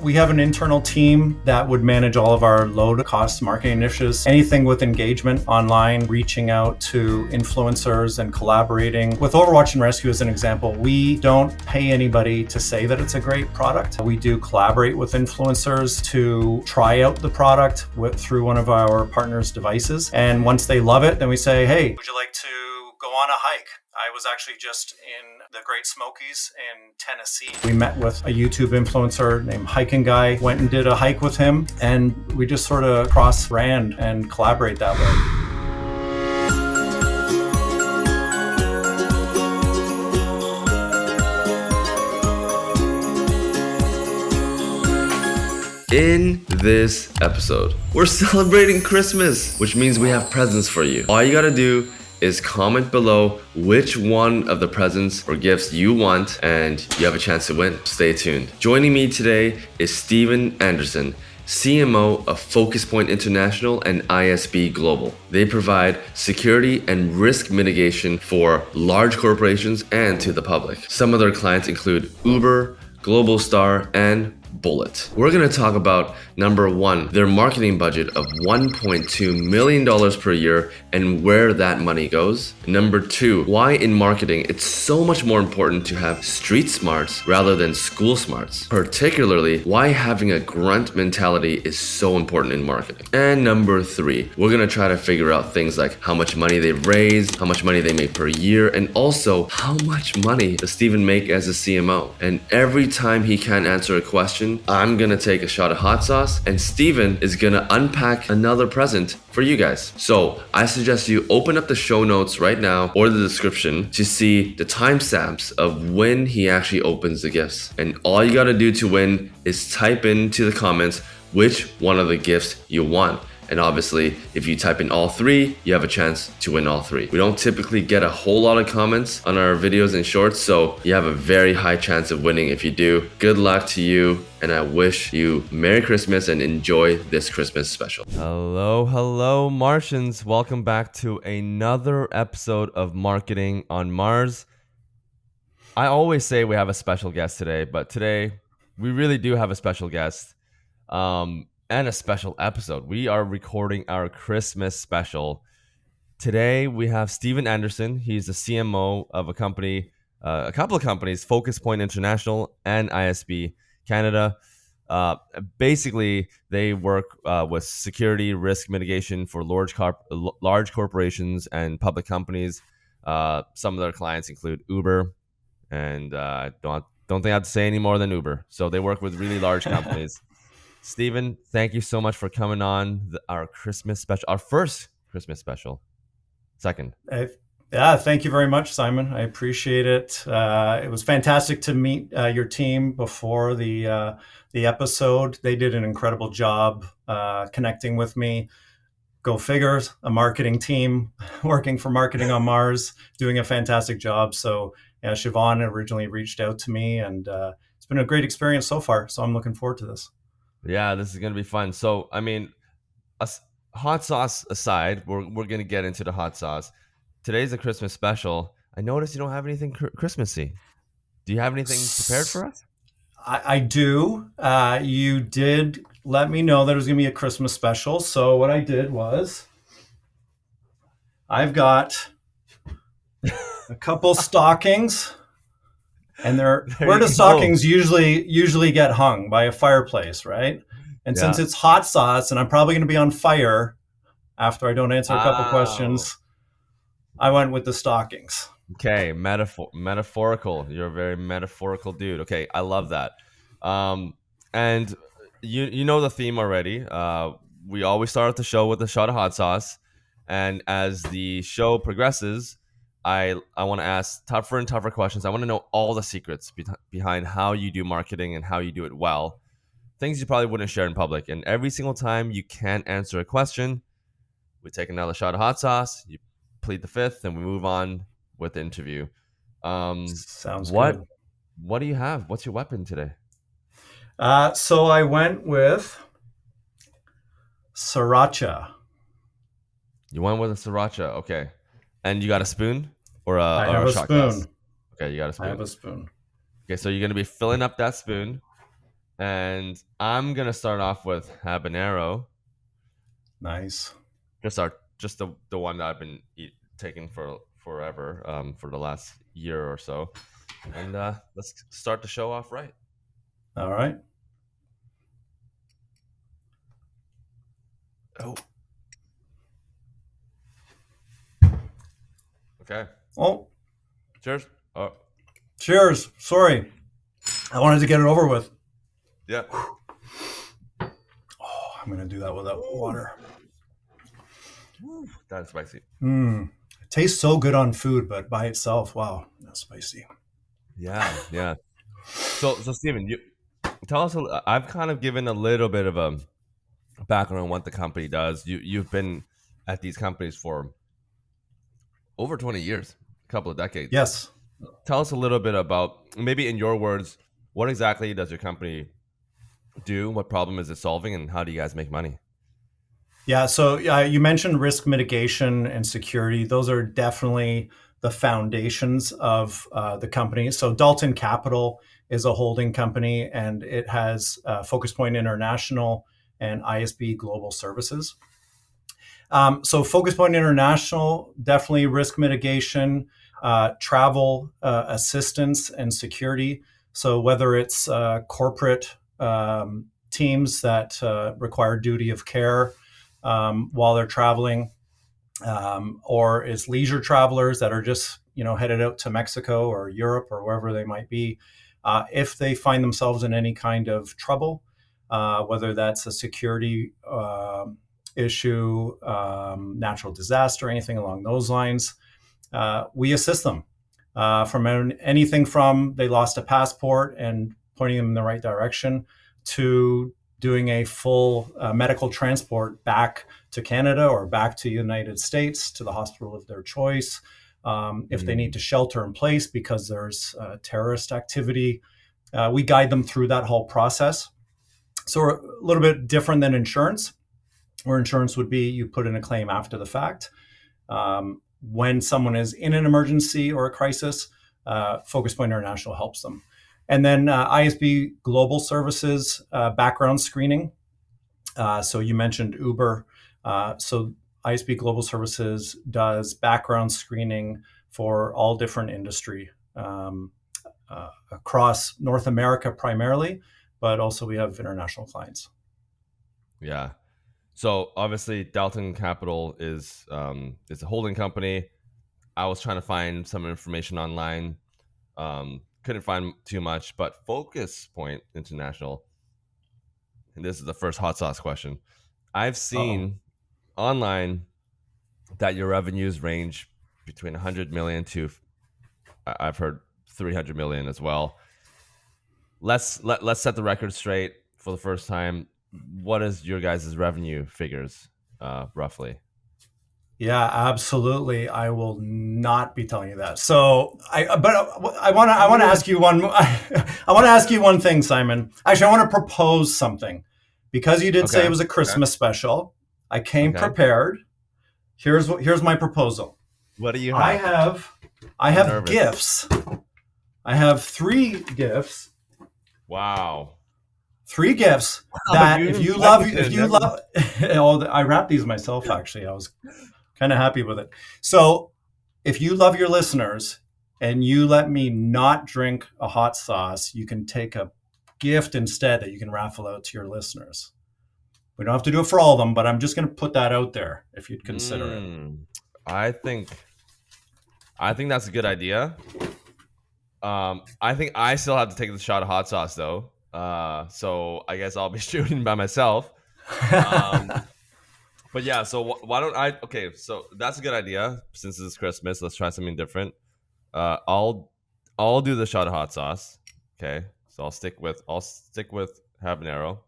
We have an internal team that would manage all of our low-cost marketing initiatives. Anything with engagement online, reaching out to influencers and collaborating. With Overwatch and Rescue as an example, we don't pay anybody to say that it's a great product. We do collaborate with influencers to try out the product through one of our partners' devices. And once they love it, then we say, hey, would you like to go on a hike? I was actually just in the Great Smokies in Tennessee. We met with a YouTube influencer named Hiking Guy, went and did a hike with him, and we just sort of cross-brand and collaborate that way. In this episode, we're celebrating Christmas, which means we have presents for you. All you gotta do is comment below which one of the presents or gifts you want, and you have a chance to win. Stay tuned. Joining me today is Steven Anderson, CMO of FocusPoint International and ISB Global. They provide security and risk mitigation for large corporations and to the public. Some of their clients include Uber, Global Star, and Bullet. We're going to talk about number one, their marketing budget of $1.2 million per year and where that money goes. Number two, why in marketing it's so much more important to have street smarts rather than school smarts. Particularly, why having a grunt mentality is so important in marketing. And number three, we're going to try to figure out things like how much money they've raised, how much money they make per year, and also how much money does Steven make as a CMO. And every time he can't answer a question, I'm gonna take a shot of hot sauce and Steven is gonna unpack another present for you guys. So I suggest you open up the show notes right now or the description to see the timestamps of when he actually opens the gifts. And all you gotta do to win is type into the comments which one of the gifts you want. And obviously, if you type in all three, you have a chance to win all three. We don't typically get a whole lot of comments on our videos and shorts, so you have a very high chance of winning if you do. Good luck to you, and I wish you Merry Christmas and enjoy this Christmas special. Hello, Martians. Welcome back to another episode of Marketing on Mars. I always say we have a special guest today, but today we really do have a special guest. And a special episode. We are recording our Christmas special. Today we have Steven Anderson. He's the CMO of a company, a couple of companies, FocusPoint International and ISB Canada. Basically, they work with security risk mitigation for large corporations and public companies. Some of their clients include Uber, and don't think I have to say any more than Uber. So they work with really large companies. Steven, thank you so much for coming on our Christmas special, our first Christmas special. Second. Yeah, thank you very much, Simon. I appreciate it. It was fantastic to meet your team before the episode. They did an incredible job connecting with me. Go figure, a marketing team working for Marketing on Mars, doing a fantastic job. So yeah, Siobhan originally reached out to me, and it's been a great experience so far. So I'm looking forward to this. Yeah, this is going to be fun. So, I mean, hot sauce aside, we're going to get into the hot sauce. Today's a Christmas special. I noticed you don't have anything Christmassy. Do you have anything prepared for us? I do. You did let me know that it was going to be a Christmas special. So what I did was I've got a couple stockings. And where the stockings usually get hung by a fireplace, right? And since it's hot sauce and I'm probably going to be on fire after I don't answer a couple questions, I went with the stockings. Okay, metaphorical. You're a very metaphorical dude. Okay, I love that. And you know the theme already. We always start the show with a shot of hot sauce, and as the show progresses, I want to ask tougher and tougher questions. I want to know all the secrets behind how you do marketing and how you do it well. Things you probably wouldn't share in public. And every single time you can't answer a question, we take another shot of hot sauce, you plead the fifth, and we move on with the interview. Sounds good. What do you have? What's your weapon today? So I went with sriracha. You went with a sriracha, okay. And you got a spoon or I have a a shot spoon. glass? Okay, you got a spoon. I have a spoon. Okay, so you're going to be filling up that spoon And I'm gonna start off with habanero. Nice. Just the one that I've been taking for forever, for the last year or so. And let's start the show off right. All right. Oh. Okay. Oh, Cheers. Oh. cheers. Sorry. I wanted to get it over with. Yeah. Oh, I'm going to do that without water. That's spicy. It tastes so good on food, but by itself, wow, that's spicy. Yeah. So Steven, you tell us. I've kind of given a little bit of a background on what the company does. You've been at these companies for over 20 years, a couple of decades. Yes. Tell us a little bit about, maybe in your words, what exactly does your company do? What problem is it solving, and how do you guys make money? Yeah. So you mentioned risk mitigation and security. Those are definitely the foundations of the company. So Dalton Capital is a holding company, and it has FocusPoint International and ISB Global Services. So FocusPoint International, definitely risk mitigation, travel assistance, and security. So whether it's corporate teams that require duty of care while they're traveling, or it's leisure travelers that are just headed out to Mexico or Europe or wherever they might be, if they find themselves in any kind of trouble, whether that's a security issue, natural disaster, anything along those lines, we assist them from anything from they lost a passport and pointing them in the right direction to doing a full medical transport back to Canada or back to the United States to the hospital of their choice. If they need to shelter in place because there's terrorist activity, we guide them through that whole process. So we're a little bit different than insurance, where insurance would be you put in a claim after the fact. When someone is in an emergency or a crisis, FocusPoint International helps them. And then ISB Global Services, background screening. So you mentioned Uber. So ISB Global Services does background screening for all different industry across North America primarily, but also we have international clients. Yeah. So obviously Dalton Capital is a holding company. I was trying to find some information online. Couldn't find too much, but FocusPoint International, and this is the first hot sauce question. I've seen online that your revenues range between 100 million to, I've heard 300 million as well. Let's set the record straight for the first time. What is your guys' revenue figures roughly? Yeah, absolutely. I will not be telling you that. So, I want to ask you one. I want to ask you one thing, Simon. Actually, I want to propose something, because you did say it was a Christmas special. I came prepared. Here's my proposal. What do you have? I have gifts. I have 3 gifts. Wow. 3 gifts that if you love, I wrapped these myself, actually. I was kind of happy with it. So if you love your listeners and you let me not drink a hot sauce, you can take a gift instead that you can raffle out to your listeners. We don't have to do it for all of them, but I'm just going to put that out there if you'd consider it. I think that's a good idea. I think I still have to take the shot of hot sauce though. So I guess I'll be shooting by myself. But yeah, so why don't I? Okay, so that's a good idea. Since it's Christmas, let's try something different. I'll do the shot of hot sauce. Okay, so I'll stick with habanero.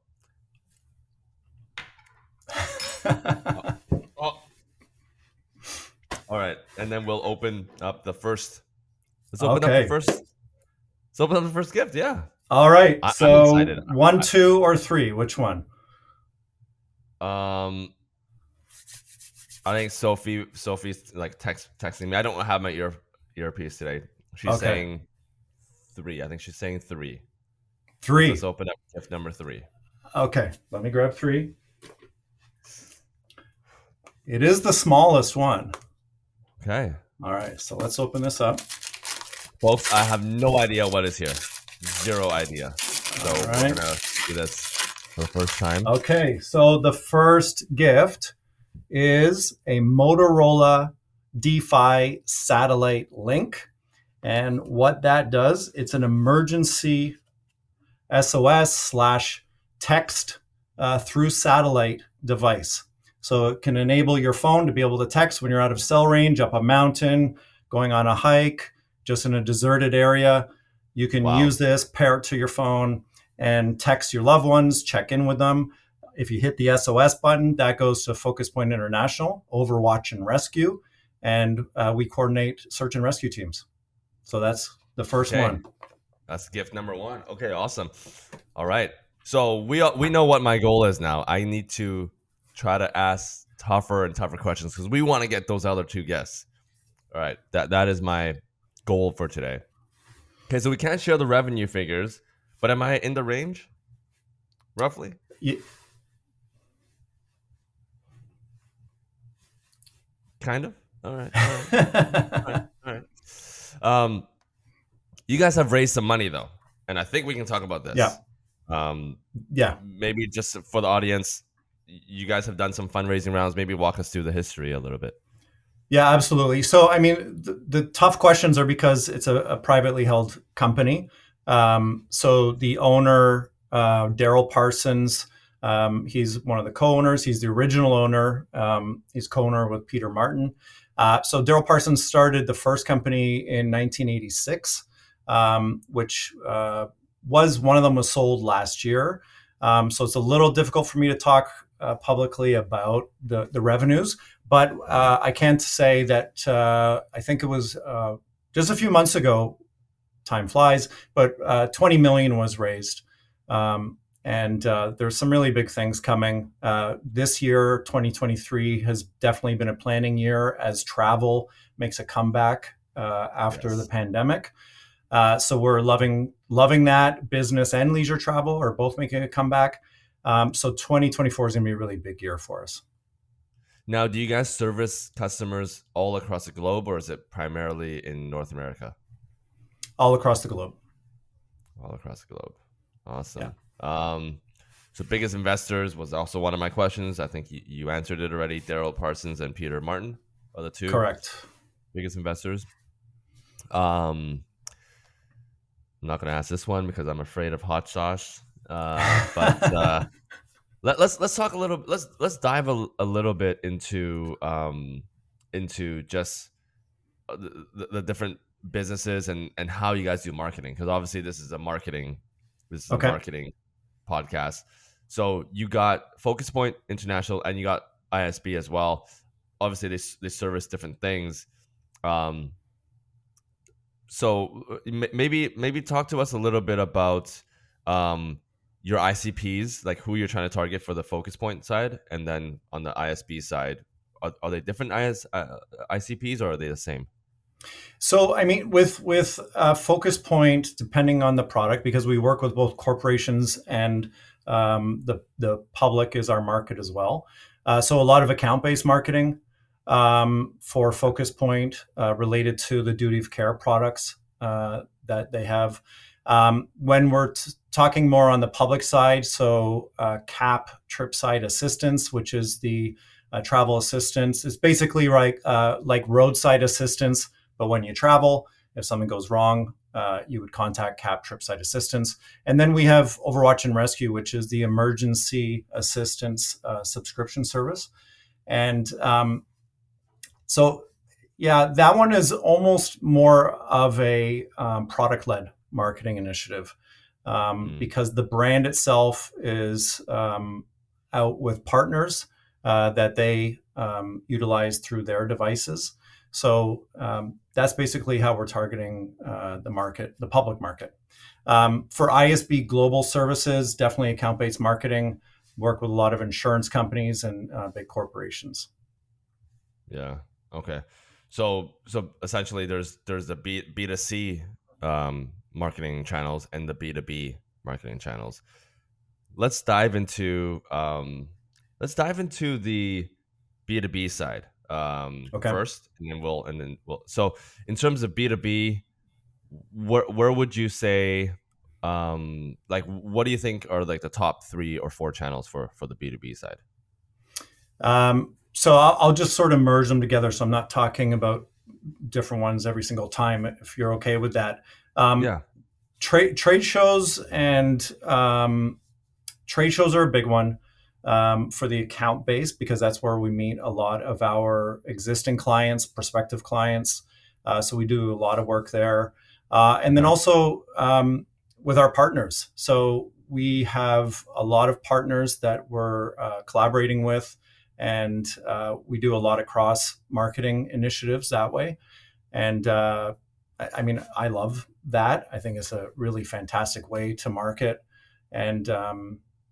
All right, and then we'll open up the first. Let's open up the first. Let's open up the first gift. Yeah. All right. So I'm excited. 1, 2, or 3? Which one? I think Sophie's like texting me. I don't have my earpiece today. She's saying 3. I think she's saying 3. 3. Let's open up gift number 3. Okay, let me grab 3. It is the smallest one. Okay. All right, so let's open this up. Folks, I have no idea what is here. Zero idea. So we're going to do this for the first time. Okay, so the first gift is a Motorola DeFi satellite link. And what that does, it's an emergency SOS/text through satellite device. So it can enable your phone to be able to text when you're out of cell range, up a mountain, going on a hike, just in a deserted area. You can use this, pair it to your phone, and text your loved ones, check in with them. If you hit the SOS button, that goes to FocusPoint International, Overwatch and Rescue, and we coordinate search and rescue teams. So that's the first one. That's gift number 1. Okay, awesome. All right. So we know what my goal is now. I need to try to ask tougher and tougher questions because we want to get those other 2 guests. All right. That is my goal for today. Okay, so we can't share the revenue figures, but am I in the range? Roughly? Yeah. Kind of. All right. All right. You guys have raised some money though, and I think we can talk about this. Yeah. Maybe just for the audience, you guys have done some fundraising rounds. Maybe walk us through the history a little bit. Yeah, absolutely. So, I mean, the tough questions are because it's a privately held company. So the owner, Daryl Parsons, he's one of the co-owners. He's the original owner. He's co-owner with Peter Martin. So Daryl Parsons started the first company in 1986, which was one of them was sold last year. So it's a little difficult for me to talk publicly about the revenues. But I can't say that I think it was just a few months ago, time flies, but 20 million was raised. And there's some really big things coming. This year, 2023, has definitely been a planning year as travel makes a comeback after the pandemic. So we're loving that. Business and leisure travel are both making a comeback. So 2024 is going to be a really big year for us. Now, do you guys service customers all across the globe, or is it primarily in North America? All across the globe. All across the globe. Awesome. Yeah. So biggest investors was also one of my questions. I think you answered it already. Daryl Parsons and Peter Martin are the 2. Correct. Biggest investors. I'm not going to ask this one because I'm afraid of hot sauce. But let's talk a little. Let's dive a little bit into just the different businesses and how you guys do marketing, because obviously this is a marketing podcast. So you got FocusPoint International and you got ISB as well. Obviously they service different things. So maybe talk to us a little bit about your ICPs, like who you're trying to target for the FocusPoint side, and then on the ISB side, are they different ICPs or are they the same? So, I mean, with FocusPoint, depending on the product, because we work with both corporations and the public is our market as well. So a lot of account-based marketing for FocusPoint related to the duty of care products that they have. When we're talking more on the public side, so CAP, trip side assistance, which is the travel assistance, is basically like roadside assistance. But when you travel, if something goes wrong, you would contact CAP trip side assistance. And then we have Overwatch and Rescue, which is the emergency assistance subscription service. And so, yeah, that one is almost more of a product-led marketing initiative because the brand itself is out with partners that they utilize through their devices. So that's basically how we're targeting the market, the public market. For ISB Global Services, definitely account-based marketing, work with a lot of insurance companies and big corporations. Yeah. Okay. So essentially there's the B2C marketing channels and the B2B marketing channels. Let's dive into the B2B side Okay. first, and then we'll. So in terms of B2B, where would you say, like, what do you think are like the top 3 or 4 channels for the B2B side? So I'll just sort of merge them together. So I'm not talking about different ones every single time, if you're okay with that. Um, Yeah. trade shows and trade shows are a big one for the account base, because that's where we meet a lot of our existing clients, prospective clients. So we do a lot of work there. And then Okay. also with our partners. So we have a lot of partners that we're collaborating with, and we do a lot of cross marketing initiatives that way. And I mean, I love that. I think it's a really fantastic way to market. And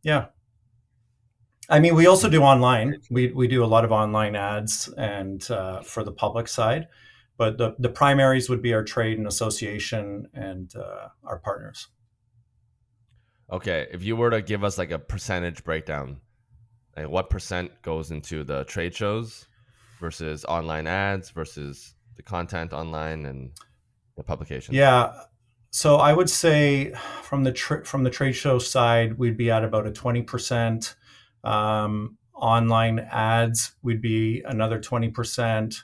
yeah, I mean, we also do online. We do a lot of online ads and for the public side, but the primaries would be our trade and association and our partners. Okay. If you were to give us like a percentage breakdown, like what percent goes into the trade shows versus online ads versus the content online and the publications? Yeah. So I would say from the trade show side, we'd be at about a 20%. Online ads, we'd be another 20%.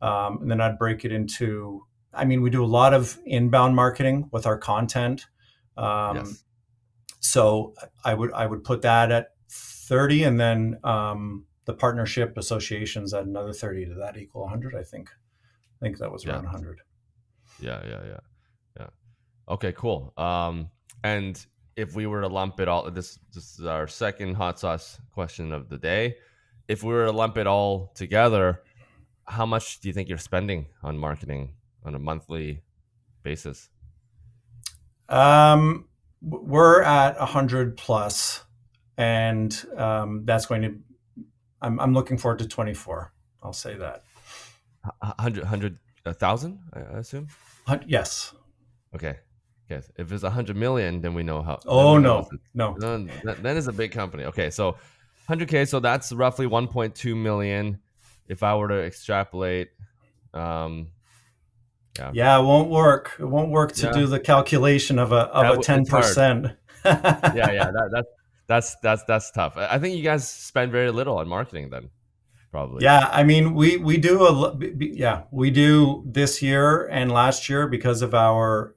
And then I'd break it into, I mean, we do a lot of inbound marketing with our content. Um, Yes. so I would put that at 30, and then the partnership associations at another 30. Did that equal 100? I think that was Yeah. around 100. Yeah. Yeah. Yeah. Yeah. Okay, cool. And if we were to lump it all, this is our second hot sauce question of the day. If we were to lump it all together, how much do you think you're spending on marketing on a monthly basis? We're at 100 plus, and that's going to. I'm looking forward to 24. I'll say that. 100,000, I assume. Yes. Okay. Okay. If it's 100 million, then we know how. Then Oh we know it's no, no. then it's a big company. Okay, so 100K. So that's roughly 1.2 million. If I were to extrapolate, um, yeah, Yeah, it won't work. It won't work to yeah, do the calculation of a ten it's hard. percent. Yeah, yeah. That's tough. I think you guys spend very little on marketing then, probably. Yeah, I mean, we do yeah, we do this year and last year because of our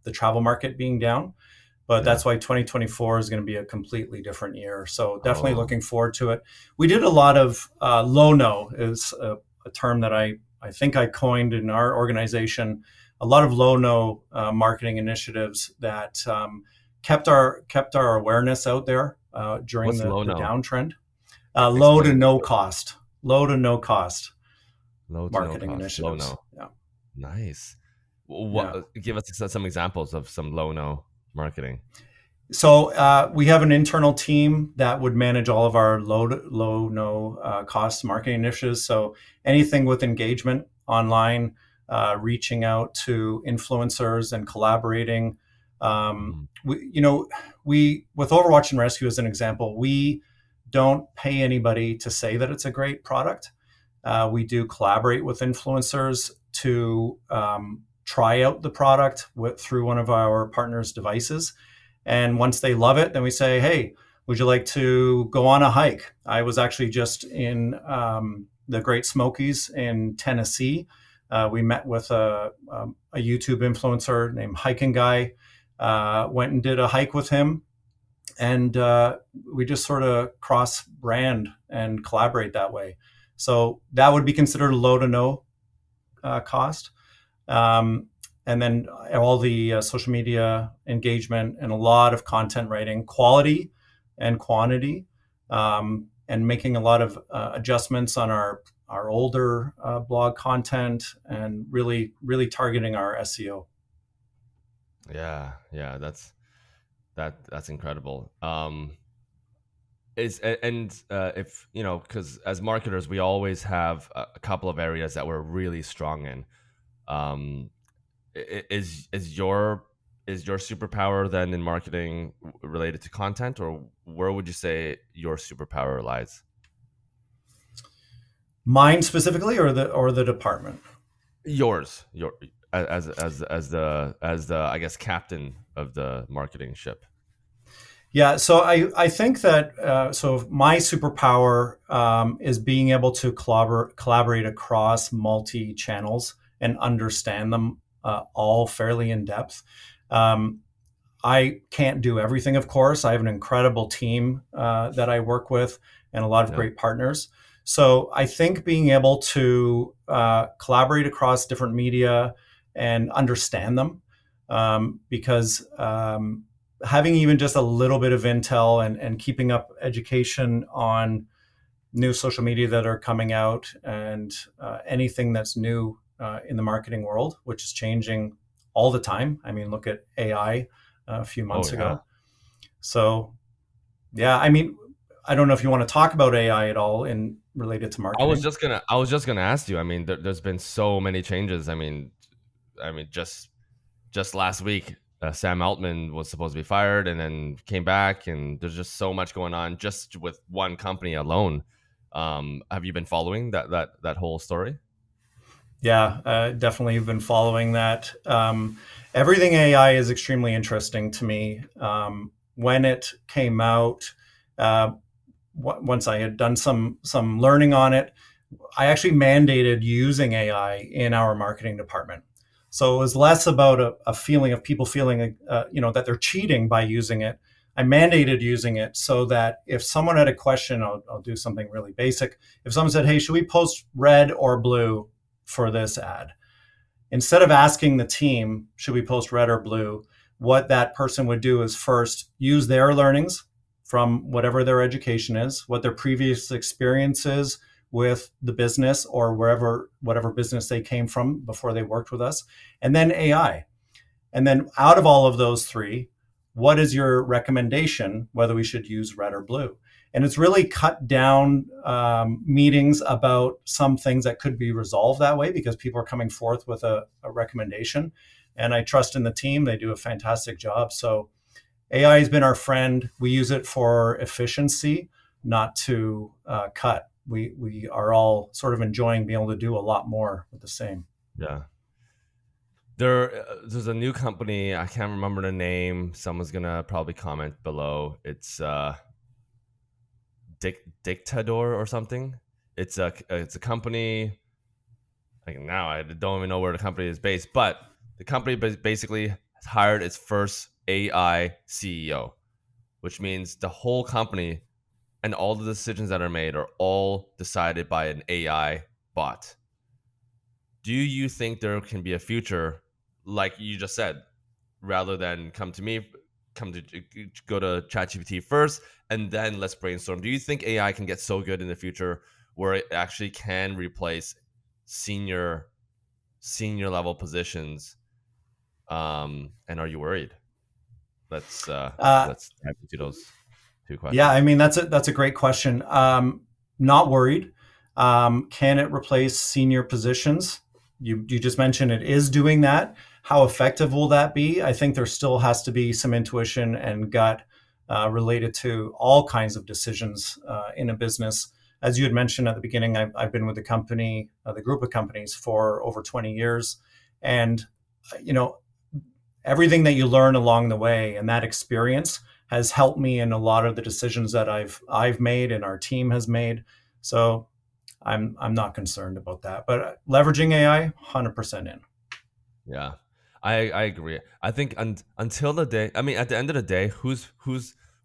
the travel market being down, but Yeah. that's why 2024 is going to be a completely different year. So definitely Oh, looking forward to it. We did a lot of low no is a term that I think I coined in our organization. A lot of low no marketing initiatives that kept our awareness out there during what's the low now? downtrend. Low to Explain no cost, low to no cost low to no marketing cost. Low initiatives. no. Yeah, Nice. yeah. What? Give us some examples of some low no marketing. So we have an internal team that would manage all of our low no cost marketing initiatives. So anything with engagement online, reaching out to influencers and collaborating. Mhm. We with Overwatch and Rescue as an example, we don't pay anybody to say that it's a great product. We do collaborate with influencers to try out the product through one of our partners' devices. And once they love it, then we say, hey, would you like to go on a hike? I was actually just in the Great Smokies in Tennessee. We met with a YouTube influencer named Hiking Guy, went and did a hike with him. And we just sort of cross brand and collaborate that way. So that would be considered a low to no cost. Um, and then all the social media engagement and a lot of content writing, quality and quantity, and making a lot of adjustments on our older blog content, and really targeting our SEO. Yeah, yeah. That's incredible. Is and if you know, because as marketers, we always have a couple of areas that we're really strong in. Um, is your is your superpower then in marketing related to content, or where would you say your superpower lies? Mine specifically, or the department? Yours, your as the I guess captain of the marketing ship. Yeah, so I think that so my superpower is being able to collaborate across multi channels and understand them all fairly in depth. Um, I can't do everything, of course. I have an incredible team that I work with and a lot of Yeah. great partners. So I think being able to collaborate across different media and understand them, because having even just a little bit of intel and keeping up education on new social media that are coming out and anything that's new in the marketing world, which is changing all the time. I mean, look at AI a few Oh months yeah. ago. So, yeah, I mean, I don't know if you want to talk about AI at all in related to marketing. I was just gonna ask you. I mean, there's been so many changes. I mean, just last week, Sam Altman was supposed to be fired and then came back, and there's just so much going on just with one company alone. Have you been following that whole story? Yeah, definitely have been following that. Everything AI is extremely interesting to me. When it came out, uh, once I had done some learning on it, I actually mandated using AI in our marketing department. So it was less about a feeling of people feeling, that they're cheating by using it. I mandated using it so that if someone had a question, I'll do something really basic. If someone said, "Hey, should we post red or blue for this ad?" Instead of asking the team, "Should we post red or blue?" what that person would do is first use their learnings from whatever their education is, what their previous experience is with the business or whatever business they came from before they worked with us, and then AI. And then out of all of those three, what is your recommendation whether we should use red or blue? And it's really cut down meetings about some things that could be resolved that way because people are coming forth with a recommendation. And I trust in the team; they do a fantastic job. So AI has been our friend. We use it for efficiency, not to cut. We are all sort of enjoying being able to do a lot more with the same. Yeah. There's a new company. I can't remember the name. Someone's gonna probably comment below. It's Dictador or something. It's a company. Like now, I don't even know where the company is based, but the company basically has hired its first AI CEO, which means the whole company and all the decisions that are made are all decided by an AI bot. Do you think there can be a future, like you just said, rather than come to me, come to go to ChatGPT first, and then let's brainstorm? Do you think AI can get so good in the future where it actually can replace senior level positions? And are you worried? Let's Uh, let's dive into those two yeah, I questions. mean that's a great question. Not worried. Can it replace senior positions? You just mentioned it is doing that. How effective will that be? I think there still has to be some intuition and gut related to all kinds of decisions in a business. As you had mentioned at the beginning, I've been with the company, the group of companies, for over 20 years, and you know everything that you learn along the way and that experience has helped me in a lot of the decisions that I've made and our team has made. So I'm not concerned about that. But leveraging AI, 100% in. Yeah, I agree. I think until the day, I mean, at the end of the day, who's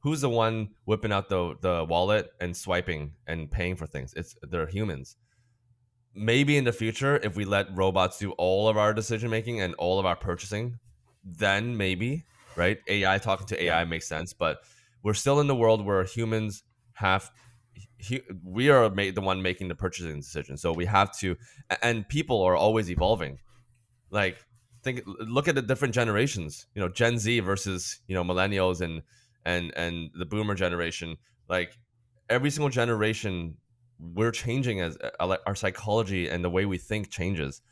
the one whipping out the wallet and swiping and paying for things? They're humans. Maybe in the future, if we let robots do all of our decision making and all of our purchasing, then maybe, right? AI talking to Yeah. AI makes sense, but we're still in the world where humans have we are the one making the purchasing decision. So we have to, and people are always evolving. Like, look at the different generations, Gen Z versus, millennials and the boomer generation. Like, every single generation, we're changing as our psychology and the way we think changes.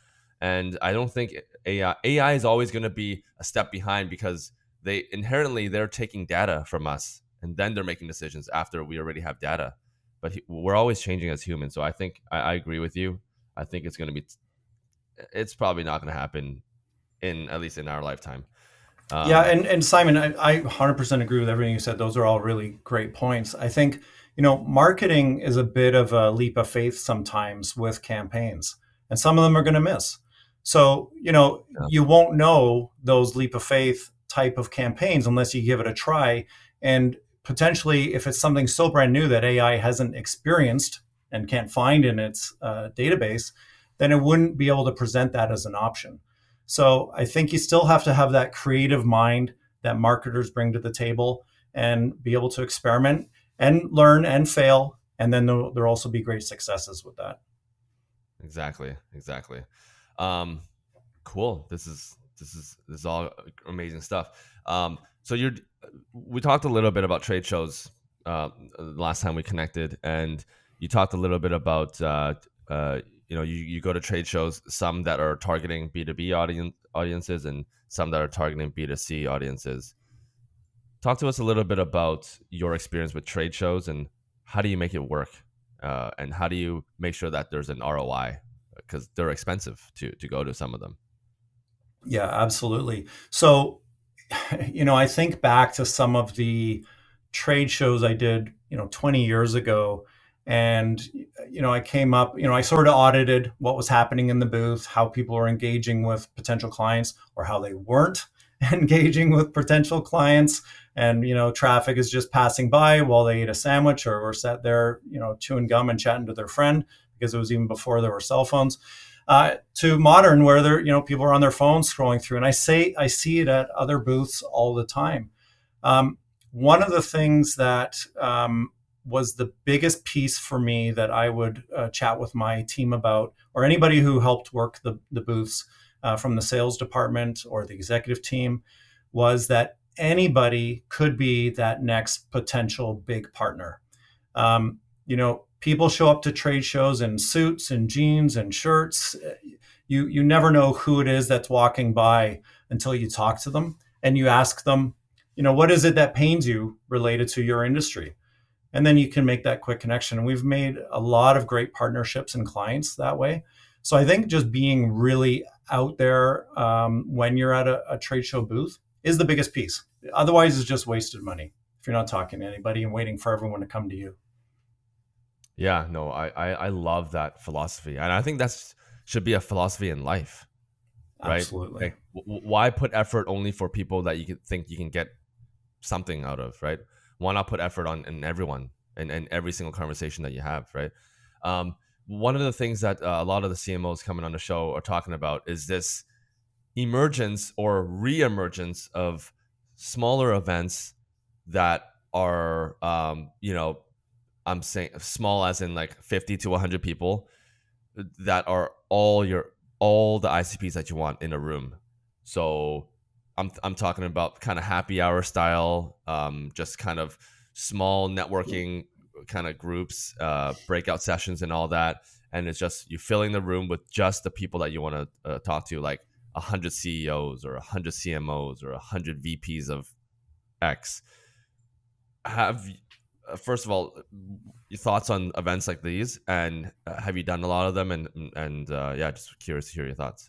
And I don't think AI is always going to be a step behind because they're taking data from us and then they're making decisions after we already have data. But we're always changing as humans. So I think I agree with you. I think it's probably not going to happen at least in our lifetime. Yeah, and Simon, I 100% agree with everything you said. Those are all really great points. I think, marketing is a bit of a leap of faith sometimes with campaigns, and some of them are going to miss. So, you won't know those leap of faith type of campaigns unless you give it a try. And potentially, if it's something so brand new that AI hasn't experienced and can't find in its database, then it wouldn't be able to present that as an option. So I think you still have to have that creative mind that marketers bring to the table and be able to experiment and learn and fail. And then there'll also be great successes with that. Exactly. Cool. This is all amazing stuff. So we talked a little bit about trade shows last time we connected, and you talked a little bit about you go to trade shows, some that are targeting B2B audiences and some that are targeting B2C audiences. Talk to us a little bit about your experience with trade shows and how do you make it work, and how do you make sure that there's an ROI, because they're expensive to go to some of them. Yeah, absolutely. So, I think back to some of the trade shows I did, 20 years ago. And, I came up, I sort of audited what was happening in the booth, how people were engaging with potential clients or how they weren't engaging with potential clients. And, traffic is just passing by while they ate a sandwich or were sat there, chewing gum and chatting to their friend, because it was even before there were cell phones. To modern, where people are on their phones scrolling through, and I see it at other booths all the time. One of the things that was the biggest piece for me that I would chat with my team about, or anybody who helped work the booths from the sales department or the executive team, was that anybody could be that next potential big partner. People show up to trade shows in suits and jeans and shirts. You never know who it is that's walking by until you talk to them and you ask them, what is it that pains you related to your industry? And then you can make that quick connection. And we've made a lot of great partnerships and clients that way. So I think just being really out there when you're at a trade show booth is the biggest piece. Otherwise, it's just wasted money if you're not talking to anybody and waiting for everyone to come to you. Yeah, no, I love that philosophy. And I think that should be a philosophy in life, right? Absolutely. Like, why put effort only for people that you think you can get something out of, right? Why not put effort in everyone and every single conversation that you have, right? One of the things that a lot of the CMOs coming on the show are talking about is this emergence or re-emergence of smaller events that are, I'm saying small as in like 50 to 100 people, that are all the ICPs that you want in a room. So I'm talking about kind of happy hour style, just kind of small networking kind of groups, breakout sessions and all that. And it's just you filling the room with just the people that you want to talk to, like 100 CEOs or 100 CMOs or 100 VPs of X. First of all, your thoughts on events like these, and have you done a lot of them? And just curious to hear your thoughts.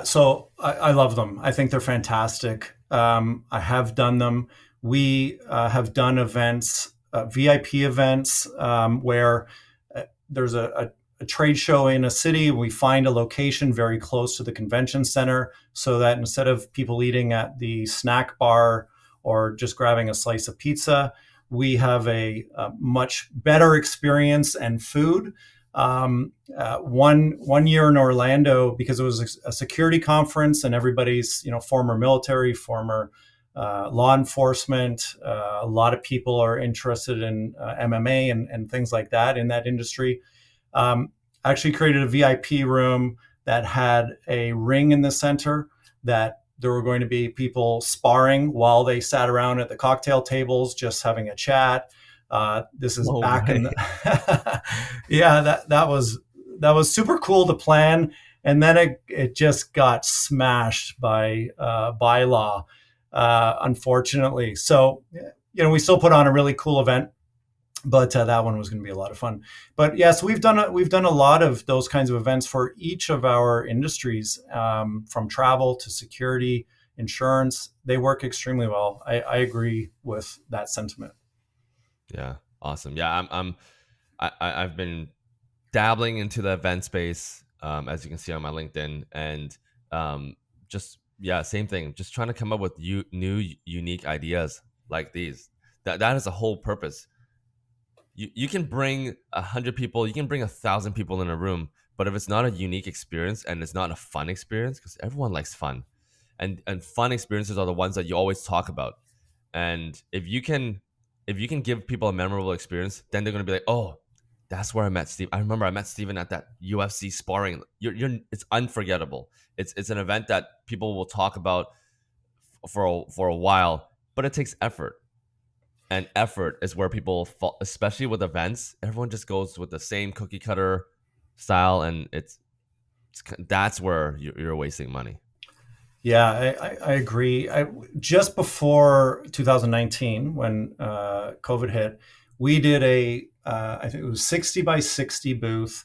So I love them. I think they're fantastic. I have done them. We have done events, VIP events, where there's a trade show in a city. We find a location very close to the convention center so that instead of people eating at the snack bar or just grabbing a slice of pizza, we have a much better experience and food. One year in Orlando, because it was a security conference and everybody's former military, former law enforcement, a lot of people are interested in MMA and things like that in that industry. I actually created a VIP room that had a ring in the center that there were going to be people sparring while they sat around at the cocktail tables, just having a chat. This is back in the that was super cool to plan. And then it just got smashed by bylaw, unfortunately. So, we still put on a really cool event, but that one was going to be a lot of fun. But yes, we've done a lot of those kinds of events for each of our industries, from travel to security, insurance. They work extremely well. I agree with that sentiment. Yeah, awesome. Yeah, I've been dabbling into the event space, as you can see on my LinkedIn, and just same thing. Just trying to come up with new, unique ideas like these. That is the whole purpose. You can bring 100 people, you can bring 1,000 people in a room, but if it's not a unique experience and it's not a fun experience, because everyone likes fun, and fun experiences are the ones that you always talk about. And if you can give people a memorable experience, then they're gonna be like, oh, that's where I met Steve. I remember I met Steven at that UFC sparring. It's unforgettable. It's an event that people will talk about for a while, but it takes effort. And effort is where people fall, especially with events. Everyone just goes with the same cookie cutter style, and that's where you're wasting money. Yeah, I agree. Just before 2019, when COVID hit, we did I think it was 60 by 60 booth,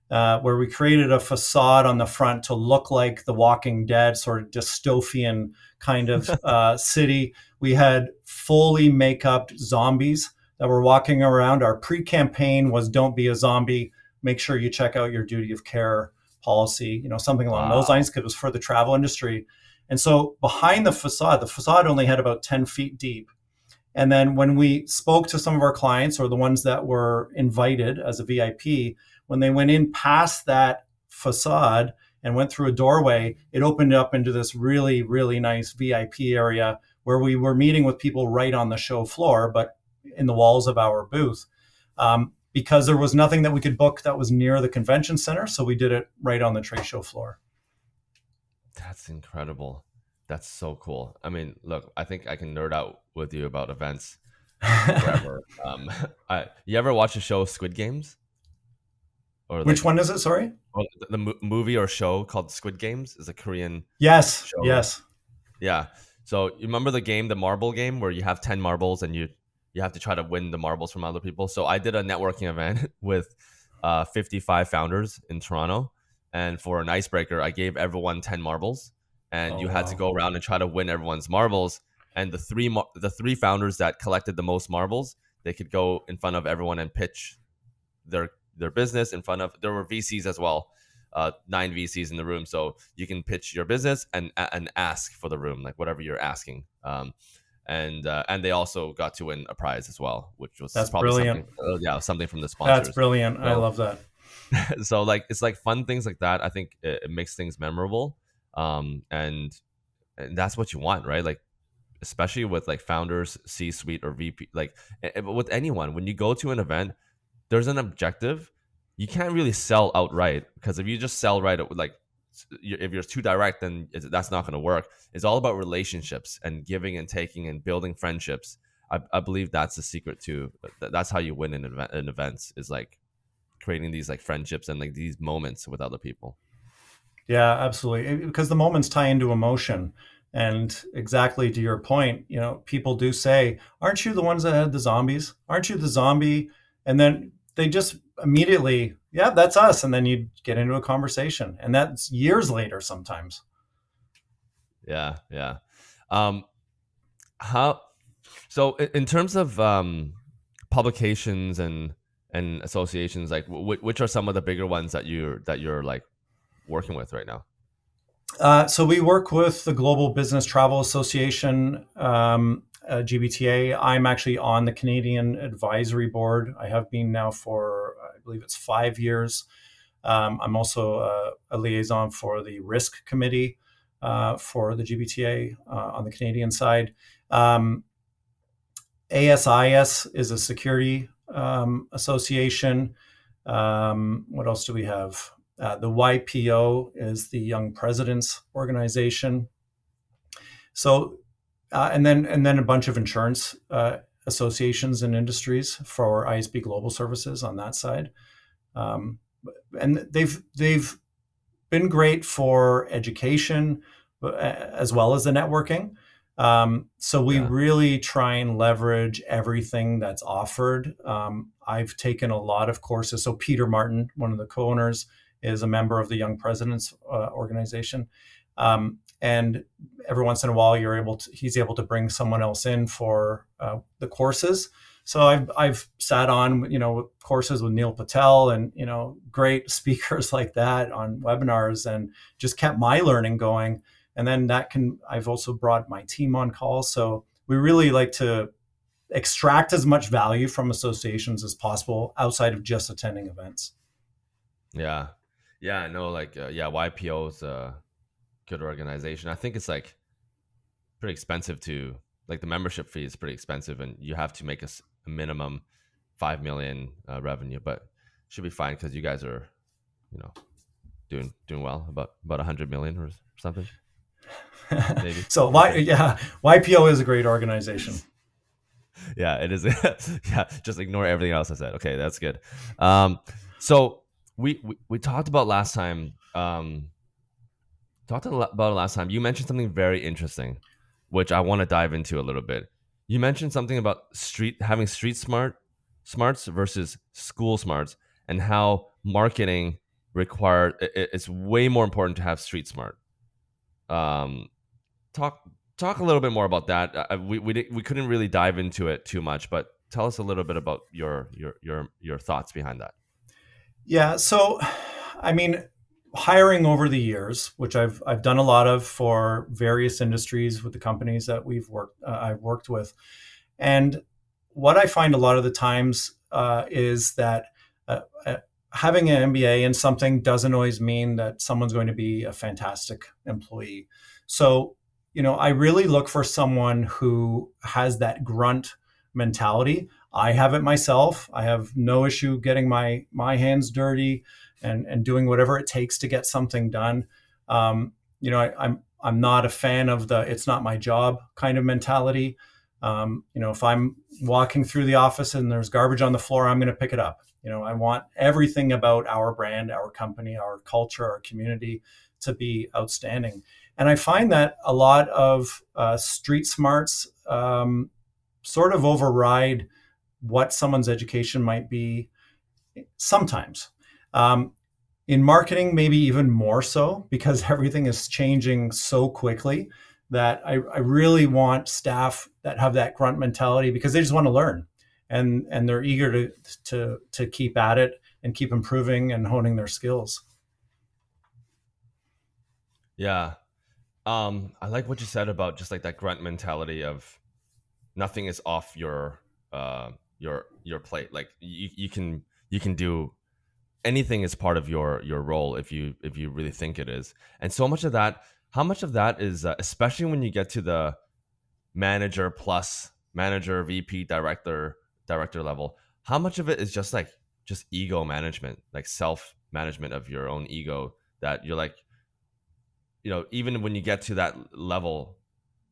where we created a facade on the front to look like the Walking Dead, sort of dystopian kind of city. We had fully make-up zombies that were walking around. Our pre-campaign was "Don't be a zombie. Make sure you check out your duty of care policy." Something along those Wow. lines, because it was for the travel industry. And so behind the facade only had about 10 feet deep. And then when we spoke to some of our clients, or the ones that were invited as a VIP, when they went in past that facade and went through a doorway, it opened up into this really, really nice VIP area where we were meeting with people right on the show floor, but in the walls of our booth. Because there was nothing that we could book that was near the convention center. So we did it right on the trade show floor. That's incredible. That's so cool. I mean, look, I think I can nerd out with you about events forever. You ever watch the show Squid Games? Or Which one is it? Sorry. or the movie or show called Squid Games is a Korean Yes. show. Yes. Yeah. So you remember the game, the marble game, where you have 10 marbles and you have to try to win the marbles from other people. So I did a networking event with 55 founders in Toronto, and for an icebreaker, I gave everyone 10 marbles, and Oh, you had to wow. go around and try to win everyone's marbles. And the three founders that collected the most marbles, they could go in front of everyone and pitch their business in front of. There were VCs as well, 9 VCs in the room, so you can pitch your business and ask for the room, like whatever you're asking. And they also got to win a prize as well, which was That's probably brilliant. something from the That's sponsors. brilliant. I So love that. so like it's like fun things like that. I think it makes things memorable, and that's what you want, right? Like especially with like founders, C-suite, or VP, like with anyone, when you go to an event, there's an objective. You can't really sell outright, because if you just sell right, like if you're too direct, then that's not going to work. It's all about relationships and giving and taking and building friendships. I believe that's the secret too. That's how you win in events, is like creating these like friendships and like these moments with other people. Yeah, absolutely. Because the moments tie into emotion. And exactly to your point, people do say, "Aren't you the ones that had the zombies? Aren't you the zombie?" And then they just immediately, "Yeah, that's us." And then you get into a conversation. And that's years later sometimes. Yeah, yeah. Um, how so in terms of publications and associations, like which are some of the bigger ones that you're like working with right now? So we work with the Global Business Travel Association, GBTA. I'm actually on the Canadian Advisory Board. I have been now for, I believe it's 5 years. I'm also a liaison for the Risk Committee for the GBTA on the Canadian side. ASIS is a security association. What else do we have? The YPO is the Young Presidents Organization. So, and then a bunch of insurance associations and industries for ISB Global Services on that side. And they've been great for education as well as the networking. So we Yeah. really try and leverage everything that's offered. I've taken a lot of courses. So Peter Martin, one of the co-owners, is a member of the Young Presidents organization. And every once in a while, he's able to bring someone else in for the courses. So I've sat on courses with Neil Patel and great speakers like that on webinars, and just kept my learning going. And then I've also brought my team on calls. So we really like to extract as much value from associations as possible outside of just attending events. Yeah. Yeah. No, like, YPO is a good organization. I think it's like pretty expensive the membership fee is pretty expensive, and you have to make a minimum 5 million revenue, but should be fine because you guys are, doing well, about 100 million or something. Maybe. So YPO is a great organization. Yeah, it is. Yeah, just ignore everything else I said. Okay, that's good. So we talked about last time. You mentioned something very interesting, which I want to dive into a little bit. You mentioned something about having street smarts versus school smarts, and how marketing it's way more important to have street smart. Talk a little bit more about that. We couldn't really dive into it too much, but tell us a little bit about your thoughts behind that. Yeah. So, I mean, hiring over the years, which I've done a lot of for various industries with the companies that I've worked with, and what I find a lot of the times is that having an MBA in something doesn't always mean that someone's going to be a fantastic employee. So, I really look for someone who has that grunt mentality. I have it myself. I have no issue getting my hands dirty and doing whatever it takes to get something done. I'm not a fan of the "it's not my job" kind of mentality. If I'm walking through the office and there's garbage on the floor, I'm going to pick it up. I want everything about our brand, our company, our culture, our community to be outstanding. And I find that a lot of street smarts sort of override what someone's education might be sometimes. In marketing, maybe even more so, because everything is changing so quickly that I really want staff that have that grunt mentality, because they just want to learn, and they're eager to keep at it and keep improving and honing their skills. Yeah. I like what you said about just like that grunt mentality of nothing is off your plate. Like you can do anything as part of your role if you really think it is. And so much of that, how much of that is especially when you get to the manager plus manager, VP, director level, how much of it is just ego management, like self management of your own ego, that you're like, even when you get to that level,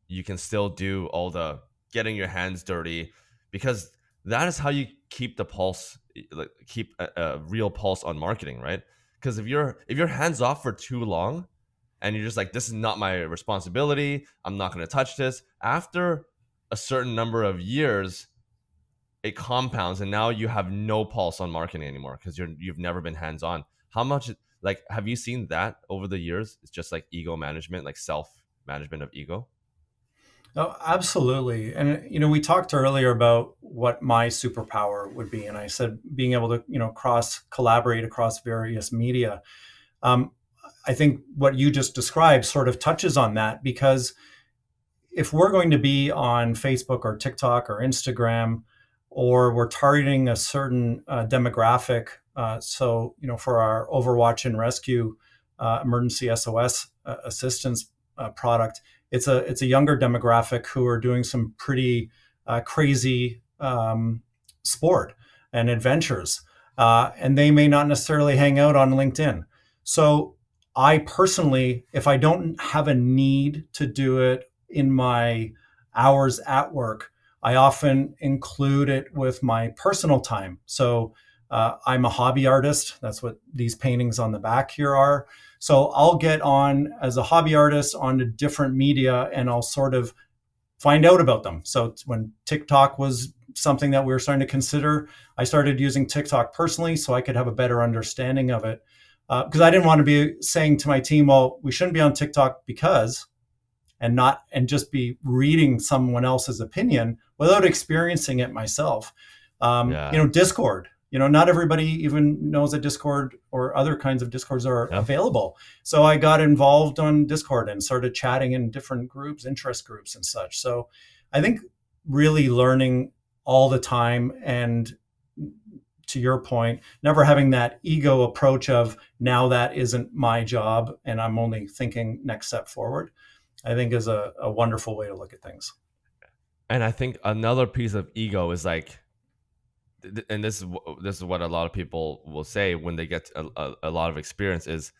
you can still do all the getting your hands dirty, because that is how you keep the pulse, like keep a real pulse on marketing, right? Because if you're hands off for too long and you're just like, this is not my responsibility, I'm not going to touch this, after a certain number of years, it compounds, and now you have no pulse on marketing anymore because you've never been hands on. How much, like, have you seen that over the years? It's just like ego management, like self management of ego. Oh, absolutely. And, we talked earlier about what my superpower would be. And I said, being able to, collaborate across various media. I think what you just described sort of touches on that, because if we're going to be on Facebook or TikTok or Instagram, or we're targeting a certain demographic, for our Overwatch and Rescue emergency SOS assistance product, it's a younger demographic who are doing some pretty crazy sport and adventures, and they may not necessarily hang out on LinkedIn. So I personally, if I don't have a need to do it in my hours at work, I often include it with my personal time. So I'm a hobby artist. That's what these paintings on the back here are. So I'll get on as a hobby artist onto different media and I'll sort of find out about them. So when TikTok was something that we were starting to consider, I started using TikTok personally so I could have a better understanding of it. Because I didn't want to be saying to my team, well, we shouldn't be on TikTok because, and just be reading someone else's opinion without experiencing it myself. Discord, not everybody even knows that Discord or other kinds of Discords are available. So I got involved on Discord and started chatting in different groups, interest groups and such. So I think really learning all the time, and to your point, never having that ego approach of now that isn't my job and I'm only thinking next step forward, I think is a wonderful way to look at things. And I think another piece of ego is like, and this is what a lot of people will say when they get a lot of experience, is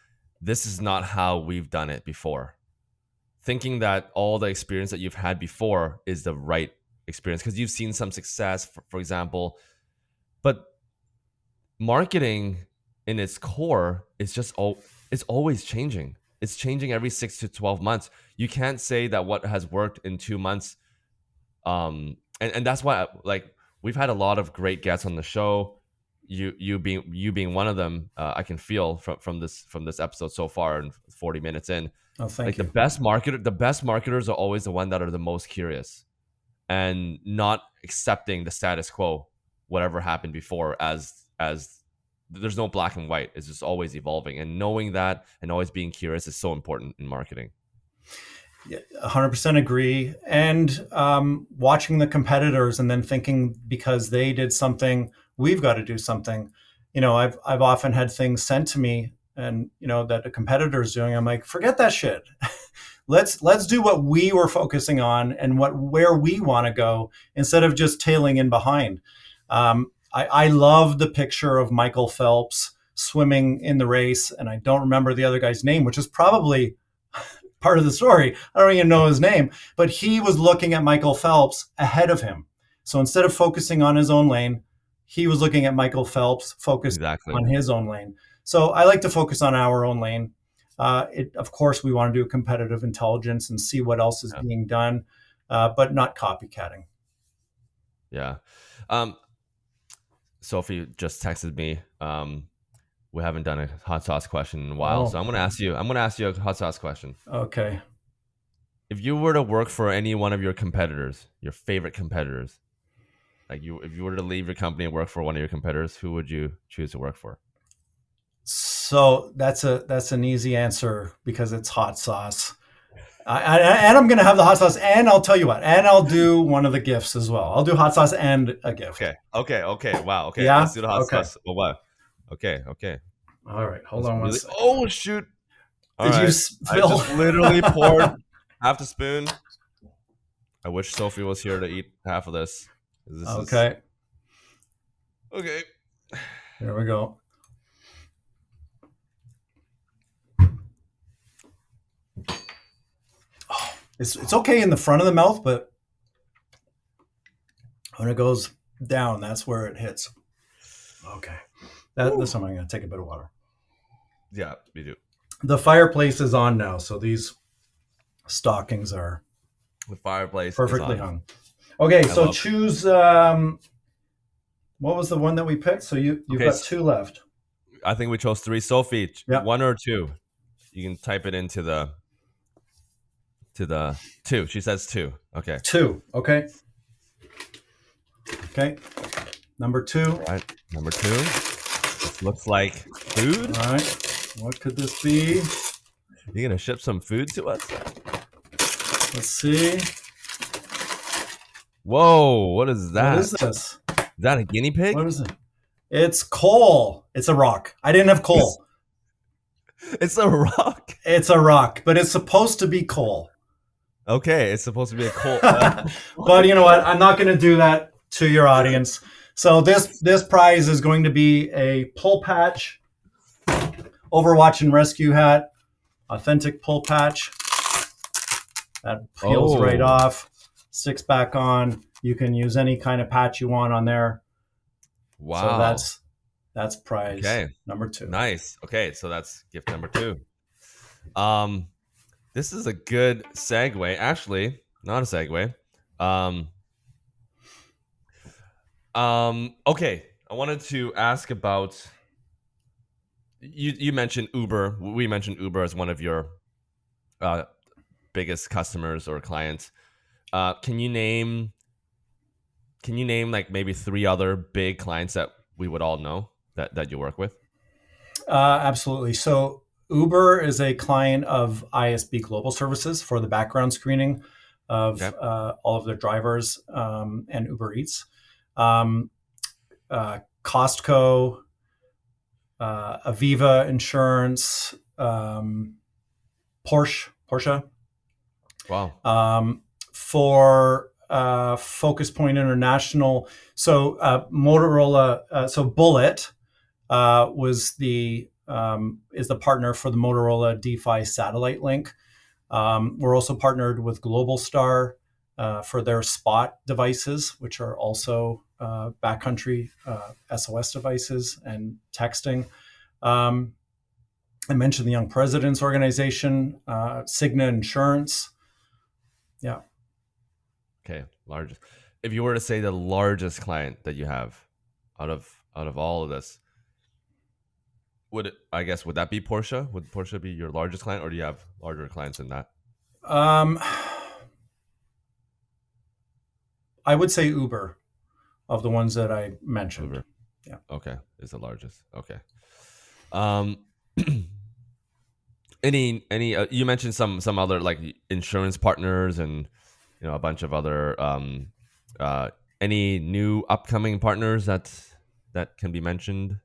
this is not how we've done it before. Thinking that all the experience that you've had before is the right experience because you've seen some success, for example. But marketing in its core is it's always changing. It's changing every 6 to 12 months. You can't say that what has worked in 2 months. And that's why we've had a lot of great guests on the show. You being one of them, I can feel from this episode so far and 40 minutes in. Oh, thank you. The best marketers are always the one that are the most curious and not accepting the status quo, whatever happened before, as there's no black and white. It's just always evolving, and knowing that and always being curious is so important in marketing. Yeah, 100% agree. And watching the competitors and then thinking because they did something, we've got to do something. I've often had things sent to me and that a competitor is doing. I'm like, forget that shit. Let's do what we were focusing on and where we want to go instead of just tailing in behind. I love the picture of Michael Phelps swimming in the race, and I don't remember the other guy's name, which is probably part of the story. I don't even know his name, but he was looking at Michael Phelps ahead of him. So instead of focusing on his own lane, he was looking at Michael Phelps focused on his own lane. So I like to focus on our own lane. Of course, we want to do competitive intelligence and see what else is being done, but not copycatting. Yeah. Sophie just texted me. We haven't done a hot sauce question in a while, so I'm gonna ask you a hot sauce question. Okay. If you were to work for any one of your competitors, your favorite competitors, if you were to leave your company and work for one of your competitors, who would you choose to work for? So that's an easy answer because it's hot sauce. And I'm going to have the hot sauce, and I'll tell you what, and I'll do one of the gifts as well. I'll do hot sauce and a gift. Okay. Wow. Okay. Yeah? Let's do the hot sauce. Oh, wow. Okay. All right. Hold on one second. Oh, shoot. Did you spill? I just literally poured half the spoon. I wish Sophie was here to eat half of this. Okay. Okay. Here we go. It's okay in the front of the mouth, but when it goes down, that's where it hits. Okay. This time I'm going to take a bit of water. Yeah, me too. The fireplace is on now, so these stockings are the fireplace perfectly hung. Okay, so choose. What was the one that we picked? So you've got two left. I think we chose three. Sophie, yep. 1 or 2. You can type it into the 2. She says 2. Okay. 2. Okay. Okay. Number 2. All right. Number 2. This looks like food. All right. What could this be? You gonna ship some food to us? Let's see. Whoa! What is that? What is this? Is that a guinea pig? What is it? It's coal. It's a rock. I didn't have coal. It's a rock. It's a rock, but it's supposed to be coal. Okay, it's supposed to be a coal. But you know what? I'm not going to do that to your audience. So this prize is going to be a pull patch, Overwatch and Rescue hat, authentic pull patch. That peels right off, sticks back on. You can use any kind of patch you want on there. Wow. So That's prize Okay. number 2. Nice. Okay, so that's gift number 2. This is a good segue. Actually, not a segue. Okay. I wanted to ask about you mentioned Uber. We mentioned Uber as one of your biggest customers or clients. Can you name like maybe 3 other big clients that we would all know that you work with? Absolutely. So Uber is a client of ISB Global Services for the background screening of Okay. all of their drivers and Uber Eats. Costco, Aviva Insurance, Porsche. Wow. For FocusPoint International. So Motorola. So Bullet was is the partner for the Motorola DeFi satellite link. We're also partnered with Globalstar for their Spot devices, which are also backcountry SOS devices and texting. I mentioned the Young Presidents Organization, Cigna Insurance. Yeah. Okay, largest. If you were to say the largest client that you have out of all of this, would that be Porsche? Would Porsche be your largest client, or do you have larger clients than that? I would say Uber of the ones that I mentioned. Uber. Yeah. Okay, is the largest. Okay. Any you mentioned some other like insurance partners and a bunch of other any new upcoming partners that can be mentioned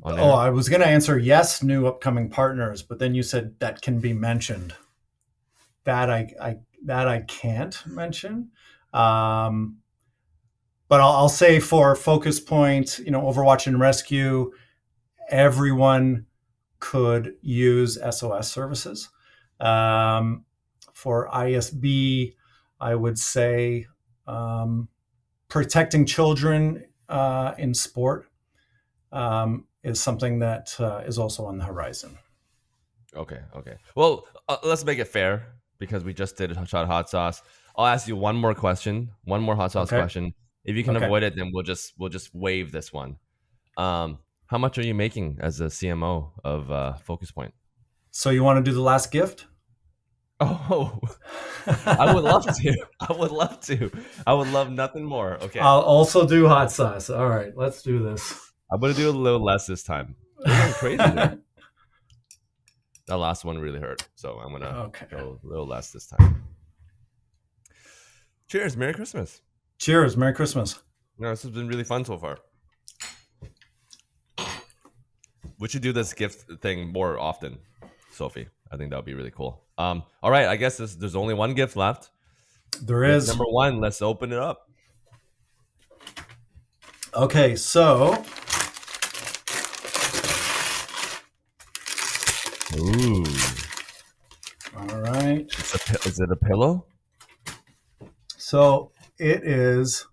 on air? I was going to answer yes, new upcoming partners, but then you said that can be mentioned. That I can't mention. But I'll say for FocusPoint, Overwatch and Rescue, everyone could use SOS services. For ISB, I would say protecting children in sport is something that is also on the horizon. Okay. Well, let's make it fair because we just did hot sauce. I'll ask you one more question, one more hot sauce question. If you can avoid it, then we'll just waive this one. How much are you making as a CMO of FocusPoint? So you want to do the last gift? Oh, I would love to. I would love nothing more. Okay. I'll also do hot sauce. All right, let's do this. I'm going to do a little less this time. We're going crazy there. That last one really hurt. So I'm going to go a little less this time. Cheers. Merry Christmas. Cheers. Merry Christmas. No, this has been really fun so far. We should do this gift thing more often, Sophie. I think that would be really cool. All right. I guess there's only one gift left. There is. Number 1. Let's open it up. Okay. So. Ooh. All right. Is it a pillow? So it is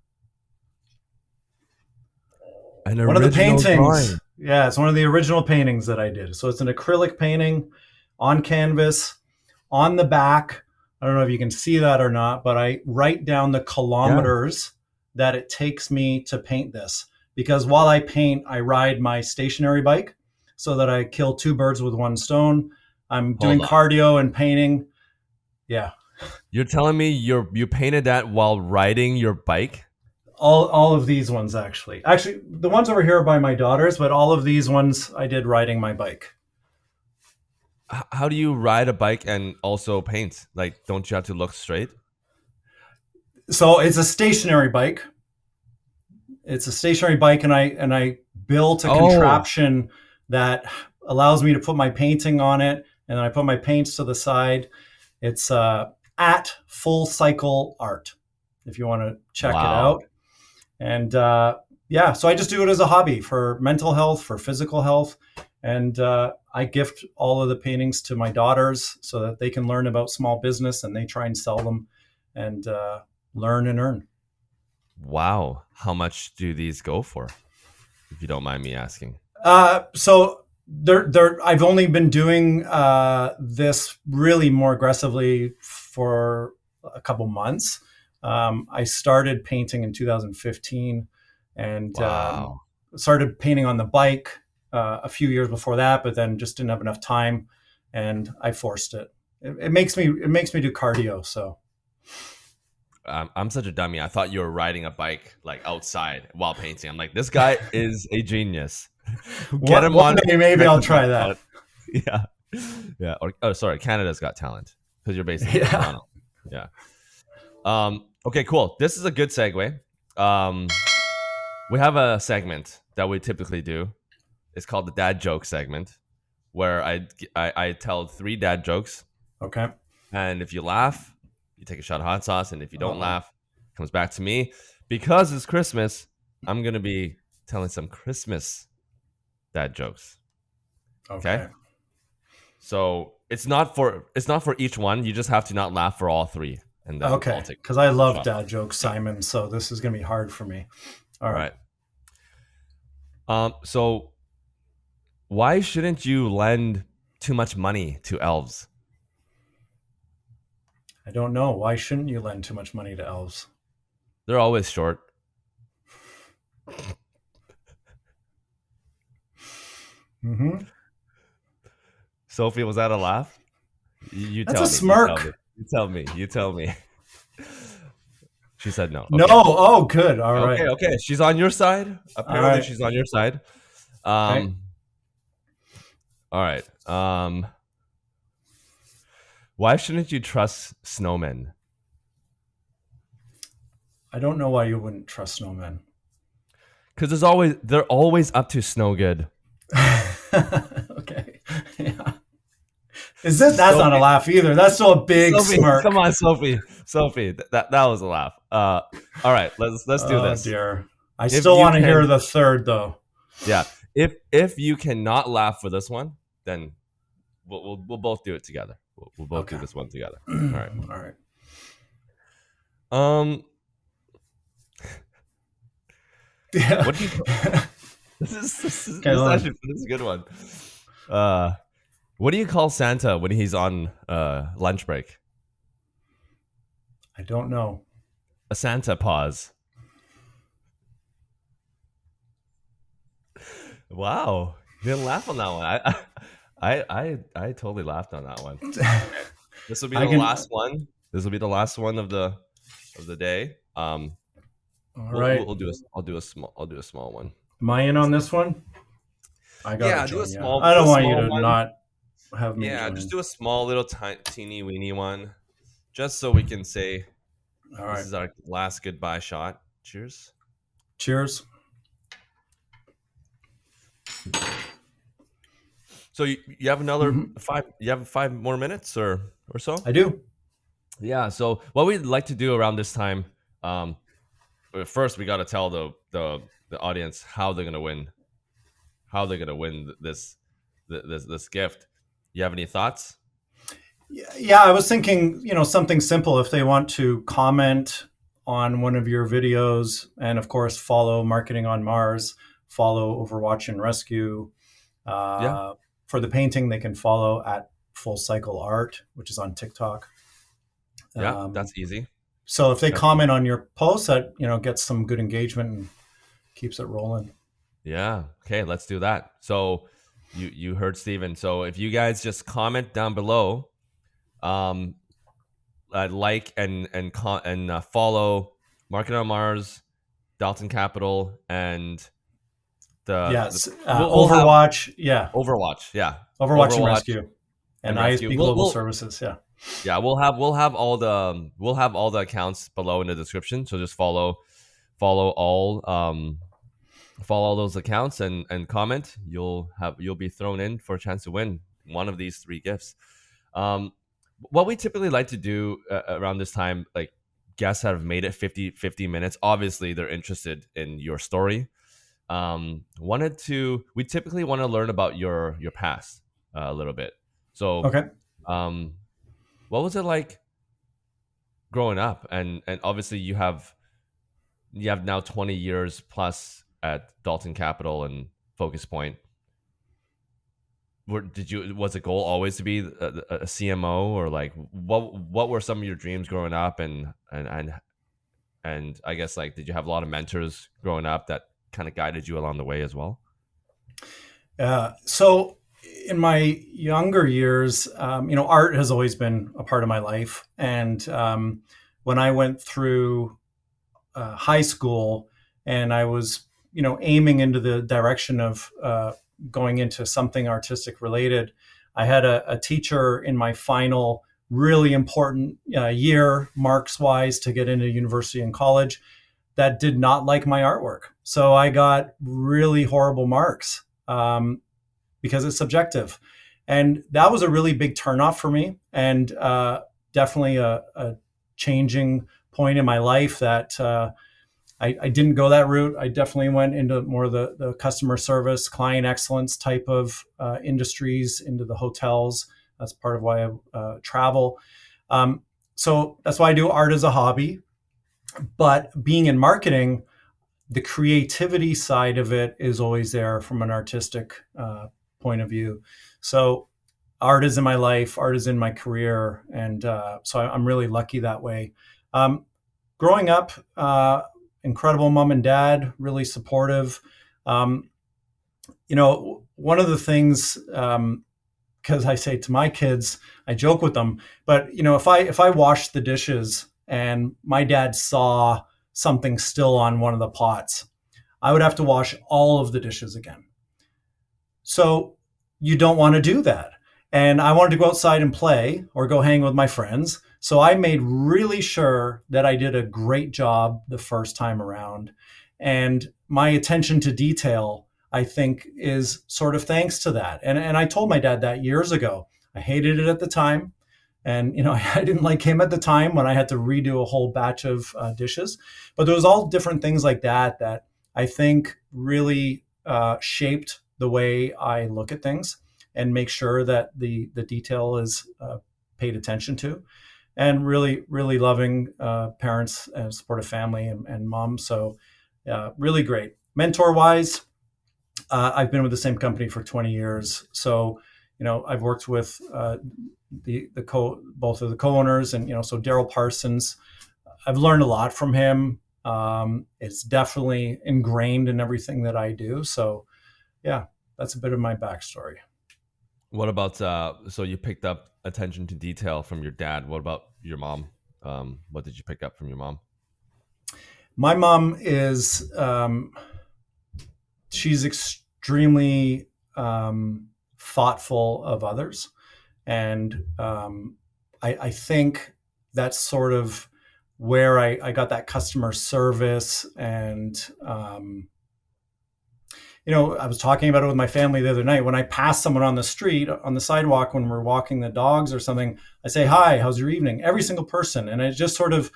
one of the paintings. Drawing. Yeah, it's one of the original paintings that I did. So it's an acrylic painting on canvas. On the back, I don't know if you can see that or not, but I write down the kilometers that it takes me to paint this. Because while I paint, I ride my stationary bike so that I kill 2 birds with 1 stone. I'm doing cardio and painting. Yeah. You're telling me you painted that while riding your bike? All of these ones, actually. Actually, the ones over here are by my daughters, but all of these ones I did riding my bike. How do you ride a bike and also paint? Like, don't you have to look straight? So it's a stationary bike. It's a stationary bike, and I built a contraption that allows me to put my painting on it, and then I put my paints to the side. It's at Full Cycle Art, if you want to check it out. And so I just do it as a hobby for mental health, for physical health. And I gift all of the paintings to my daughters so that they can learn about small business, and they try and sell them and learn and earn. Wow. How much do these go for? if you don't mind me asking? So I've only been doing this really more aggressively for a couple months. I started painting in 2015 and Wow. started painting on the bike a few years before that, but then just didn't have enough time, and I forced it. It makes me do cardio. So I'm such a dummy. I thought you were riding a bike like outside while painting. I'm like, this guy is a genius. Get him one on. day maybe I'll try that. Yeah, yeah. Or, oh, sorry, Canada's Got Talent because you're based in Yeah. Toronto. Yeah. Okay, cool. This is a good segue. We have a segment that we typically do. It's called the dad joke segment, where I tell 3 dad jokes, Okay. and if you laugh, you take a shot of hot sauce, and if you don't laugh, it comes back to me. Because it's Christmas, I'm gonna be telling some Christmas dad jokes. Okay. So it's not for each one. You just have to not laugh for all 3, and then Okay. Because I love dad jokes, Simon. So this is gonna be hard for me. All right. So why shouldn't you lend too much money to elves? I don't know. Why shouldn't you lend too much money to elves? They're always short. Mm-hmm. Sophie, was that a laugh? You That's tell a me. smirk. You tell me. She said no. Okay. No. Oh, good. All right. Okay. She's on your side. Apparently, she's on your side. Okay. All right. Why shouldn't you trust snowmen? I don't know why you wouldn't trust snowmen. Because they're always up to snow good. Okay. Yeah. Is this? That's not a laugh either. That's still a big smirk. Come on, Sophie. That was a laugh. All right, let's do this. Oh dear. I still want to hear the third though. Yeah. If you cannot laugh for this one, then we'll both do it together. We'll both do this one together. All right. All right. Yeah. What do you? This is a good one. What do you call Santa when he's on lunch break? I don't know. A Santa pause. Wow, you didn't laugh on that one. I totally laughed on that one. This will be the last one. This will be the last one of the day. All right. I'll do a small one. Am I in on this one? I got do a small. I don't want you to not have me. Yeah, just do a small little teeny weeny one, just so we can say, all right, this is our last goodbye shot. Cheers. Cheers. So you have another 5? You have 5 more minutes or so? I do. Yeah. So what we'd like to do around this time, first we got to tell the audience how they're gonna win. How they're gonna win this gift. You have any thoughts? Yeah, I was thinking, something simple. If they want to comment on one of your videos, and of course follow Marketing on Mars, follow Overwatch and Rescue. For the painting, they can follow at Full Cycle Art, which is on TikTok. Yeah, that's easy. So if they comment on your post, that gets some good engagement and keeps it rolling. Yeah. Okay, let's do that. So you heard Steven. So if you guys just comment down below, like and follow Market on Mars, Dalton Capital, and Overwatch. Overwatch and Rescue, and ISB Global Services. Yeah, we'll have all the accounts below in the description. So just follow all those accounts and comment. You'll be thrown in for a chance to win one of these 3 gifts. What we typically like to do around this time, like guests that have made it 50 minutes, obviously they're interested in your story. We typically want to learn about your past a little bit. So okay. What was it like growing up? And obviously you have now 20 years plus at Dalton Capital and FocusPoint, was the goal always to be a CMO, or like what were some of your dreams growing up, and I guess, like, did you have a lot of mentors growing up that kind of guided you along the way as well? So in my younger years, art has always been a part of my life. And when I went through high school and I was, aiming into the direction of going into something artistic related, I had a teacher in my final really important year, marks wise, to get into university and college, that did not like my artwork. So I got really horrible marks. Because it's subjective. And that was a really big turnoff for me, and definitely a changing point in my life that I didn't go that route. I definitely went into more the customer service, client excellence type of industries, into the hotels. That's part of why I travel. So that's why I do art as a hobby. But being in marketing, the creativity side of it is always there from an artistic point of view. So art is in my life, art is in my career. And so I'm really lucky that way. Growing up, incredible mom and dad, really supportive. One of the things, because I say to my kids, I joke with them, but if I wash the dishes and my dad saw something still on one of the pots, I would have to wash all of the dishes again. So you don't want to do that. And I wanted to go outside and play or go hang with my friends. So I made really sure that I did a great job the first time around. And my attention to detail, I think, is sort of thanks to that. And I told my dad that years ago. I hated it at the time. And, I didn't like him at the time when I had to redo a whole batch of dishes. But there was all different things like that I think really shaped the way I look at things and make sure that the detail is paid attention to. And really, really loving parents and supportive family and mom. So really great. Mentor-wise, I've been with the same company for 20 years. So, I've worked with both of the co-owners, and so Daryl Parsons. I've learned a lot from him. It's definitely ingrained in everything that I do. So, yeah, that's a bit of my backstory. What about so you picked up attention to detail from your dad? What about your mom? What did you pick up from your mom? My mom is she's extremely thoughtful of others. And I think that's sort of where I got that customer service. And, I was talking about it with my family the other night. When I pass someone on the street, on the sidewalk, when we're walking the dogs or something, I say, "Hi, how's your evening?" Every single person. And it's just sort of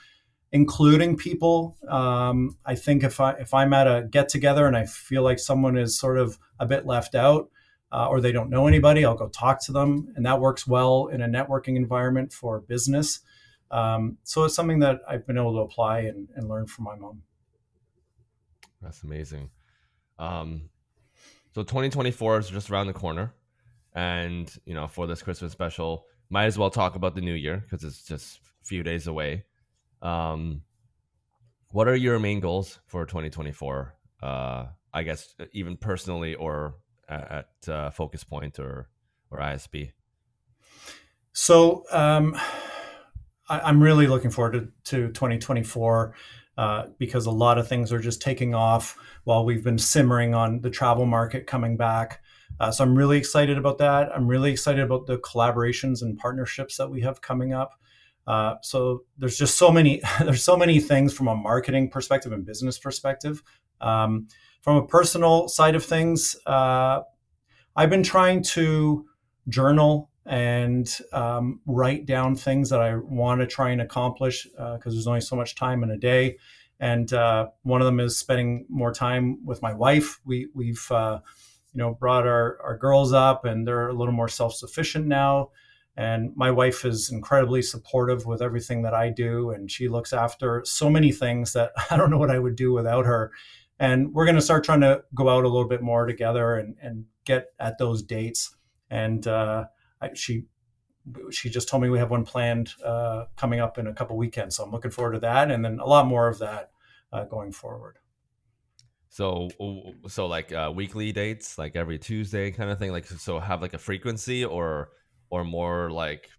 including people. I think if I'm at a get together and I feel like someone is sort of a bit left out, or they don't know anybody, I'll go talk to them. And that works well in a networking environment for business. So it's something that I've been able to apply and learn from my mom. That's amazing. So 2024 is just around the corner. And, for this Christmas special, might as well talk about the new year because it's just a few days away. What are your main goals for 2024? I guess even personally or at FocusPoint or ISB? So I'm really looking forward to 2024 because a lot of things are just taking off while we've been simmering on the travel market coming back. So I'm really excited about that. I'm really excited about the collaborations and partnerships that we have coming up. So there's just so many things from a marketing perspective and business perspective. From a personal side of things, I've been trying to journal and write down things that I want to try and accomplish because there's only so much time in a day. And one of them is spending more time with my wife. We've brought our girls up and they're a little more self-sufficient now. And my wife is incredibly supportive with everything that I do. And she looks after so many things that I don't know what I would do without her. And we're going to start trying to go out a little bit more together and get at those dates. And she just told me we have one planned coming up in a couple weekends. So I'm looking forward to that. And then a lot more of that going forward. So like weekly dates, like every Tuesday kind of thing, like, so have like a frequency or more like,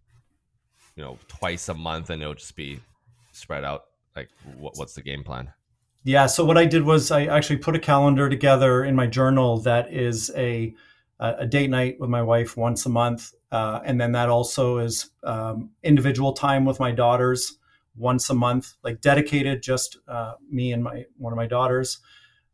twice a month, and it'll just be spread out. Like what's the game plan? Yeah. So what I did was I actually put a calendar together in my journal that is a date night with my wife once a month. And then that also is individual time with my daughters once a month, like dedicated, just me and one of my daughters.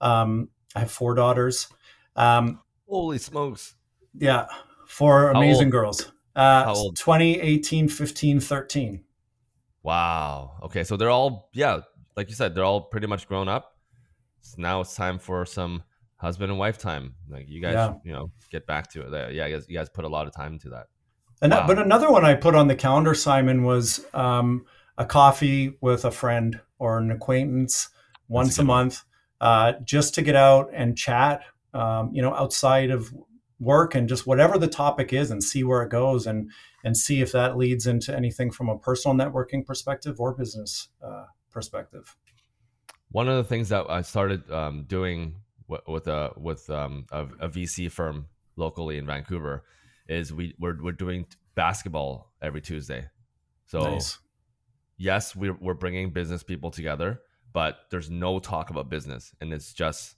I have 4 daughters. Holy smokes. Yeah. 4 amazing girls. How old? 20, 18, 15, 13. Wow. Okay. So they're all, like you said, they're all pretty much grown up. So now it's time for some husband and wife time. Like you guys, get back to it. Yeah. You guys put a lot of time into that. Wow. But another one I put on the calendar, Simon, was a coffee with a friend or an acquaintance once a month, just to get out and chat, outside of work and just whatever the topic is, and see where it goes, and see if that leads into anything from a personal networking perspective or business perspective. One of the things that I started doing with a VC firm locally in Vancouver is we're doing basketball every Tuesday. So nice. Yes, we're bringing business people together, but there's no talk about business, and it's just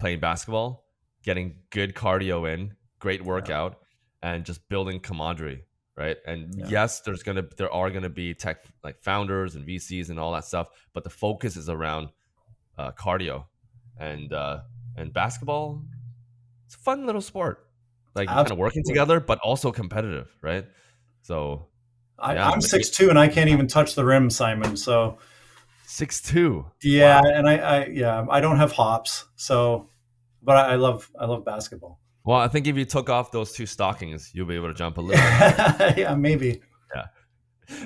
playing basketball, getting good cardio in, great workout, and just building camaraderie, right? And yes, there are gonna be tech like founders and VCs and all that stuff, but the focus is around cardio and basketball. It's a fun little sport, like kind of working together, but also competitive, right? So I'm 6'2" and I can't even touch the rim, Simon. So 6'2". Yeah, wow. And I don't have hops, so. But I love basketball. Well, I think if you took off those 2 stockings, you'll be able to jump a little bit. Yeah, maybe. Yeah,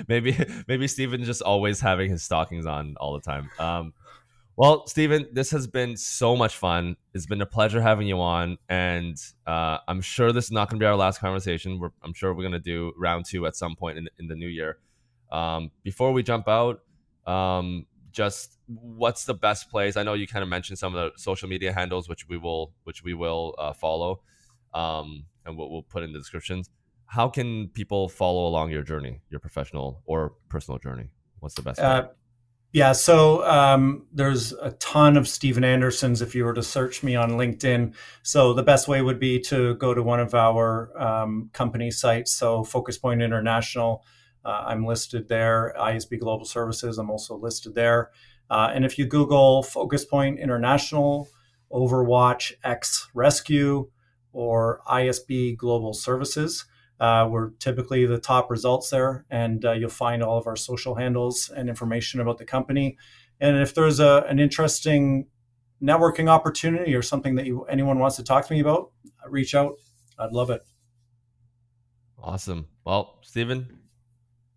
maybe Steven's just always having his stockings on all the time. Well, Steven, this has been so much fun. It's been a pleasure having you on, and I'm sure this is not going to be our last conversation. I'm sure we're going to do round 2 at some point in the new year. Before we jump out, just what's the best place? I know you kind of mentioned some of the social media handles, which we will follow, and we'll put in the descriptions. How can people follow along your journey, your professional or personal journey? What's the best way? Yeah, so there's a ton of Steven Andersons if you were to search me on LinkedIn. So the best way would be to go to one of our company sites. So FocusPoint International, I'm listed there. ISB Global Services, I'm also listed there. And if you Google FocusPoint International, Overwatch X Rescue, or ISB Global Services, we're typically the top results there. And you'll find all of our social handles and information about the company. And if there's an interesting networking opportunity or something that anyone wants to talk to me about, reach out. I'd love it. Awesome. Well, Steven,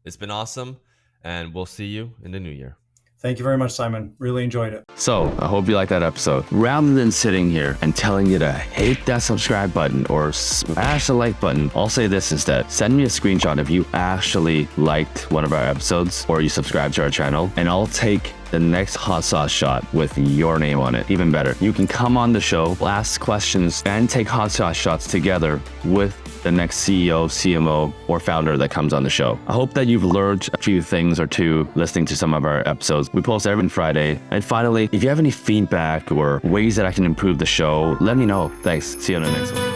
it's been awesome, and we'll see you in the new year. Thank you very much, Simon. Really enjoyed it. So I hope you liked that episode. Rather than sitting here and telling you to hit that subscribe button or smash the like button, I'll say this instead. Send me a screenshot if you actually liked one of our episodes or you subscribe to our channel, and I'll take the next hot sauce shot with your name on it. Even better, you can come on the show, ask questions, and take hot sauce shots together with the next CEO, CMO, or founder that comes on the show. I hope that you've learned a few things or two listening to some of our episodes. We post every Friday. And finally, if you have any feedback or ways that I can improve the show, let me know. Thanks. See you on the next one.